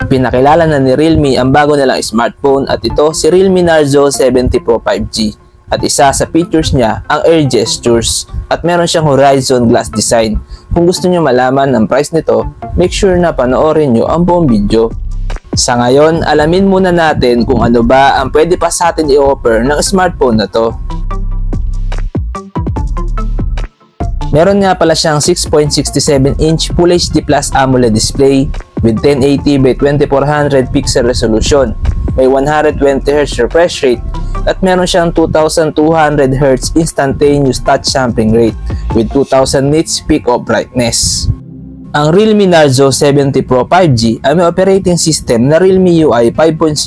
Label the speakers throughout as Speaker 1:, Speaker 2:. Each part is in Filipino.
Speaker 1: Pinakilala na ni Realme ang bago nilang smartphone at ito si Realme Narzo 70 Pro 5G. At isa sa features niya ang air gestures at meron siyang horizon glass design. Kung gusto nyo malaman ang price nito, make sure na panoorin nyo ang buong video. Sa ngayon, alamin muna natin kung ano ba ang pwede pa sa atin i-offer ng smartphone na to. Meron nga pala siyang 6.67-inch Full HD Plus AMOLED display with 1080 by 2400 pixel resolution, may 120Hz refresh rate, at meron siyang 2200Hz instantaneous touch sampling rate with 2000 nits peak of brightness. Ang Realme Narzo 70 Pro 5G ay may operating system na Realme UI 5.0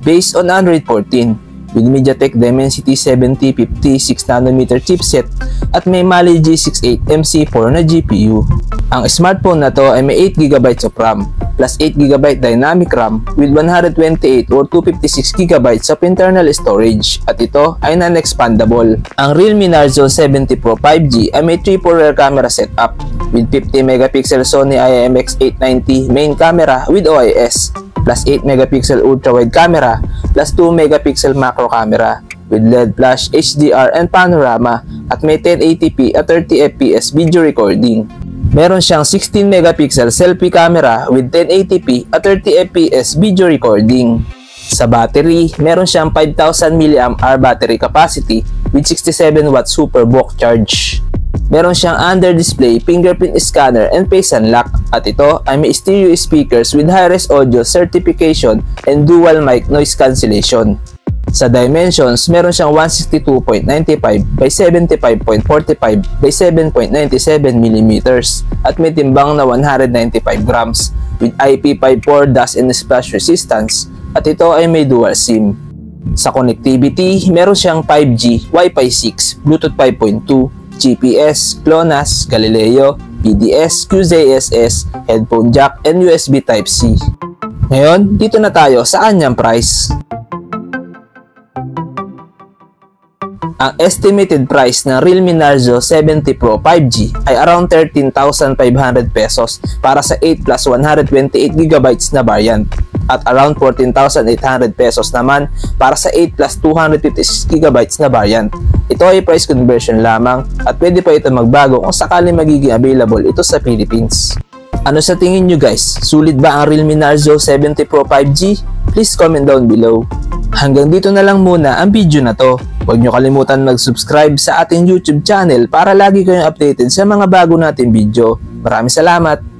Speaker 1: based on Android 14 with MediaTek Dimensity 7050 6nm chipset at may Mali G68 MC4 na GPU. Ang smartphone na to ay may 8GB of RAM plus 8GB dynamic RAM with 128 or 256GB of internal storage at ito ay non-expandable. Ang Realme Narzo 70 Pro 5G ay may triple rear camera setup with 50MP Sony IMX890 main camera with OIS plus 8MP ultra-wide camera plus 2MP macro camera with LED flash, HDR, and panorama at may 1080p at 30fps video recording. Meron siyang 16MP selfie camera with 1080p at 30fps video recording. Sa battery, meron siyang 5000 mAh battery capacity with 67W super bulk charge. Meron siyang under-display fingerprint scanner and face unlock at ito ay may stereo speakers with high-res audio certification and dual mic noise cancellation. Sa dimensions, meron siyang 162.95 by 75.45 by 7.97mm at may timbang na 195 grams with IP54 dust and splash resistance at ito ay may dual SIM. Sa connectivity, meron siyang 5G, Wi-Fi 6, Bluetooth 5.2, GPS, GLONASS, Galileo, PDS, QZSS, headphone jack, and USB Type-C. Ngayon, dito na tayo sa kanyang price. Ang estimated price ng Realme Narzo 70 Pro 5G ay around 13,500 pesos para sa 8 plus 128GB na variant at around 14,800 pesos naman para sa 8 plus 256GB na variant. Ito ay price conversion lamang at pwede pa ito magbago kung sakaling magiging available ito sa Philippines. Ano sa tingin nyo guys? Sulit ba ang Realme Narzo 70 Pro 5G? Please comment down below. Hanggang dito na lang muna ang video na to. Huwag nyo kalimutan mag-subscribe sa ating YouTube channel para lagi kayong updated sa mga bago nating video. Maraming salamat!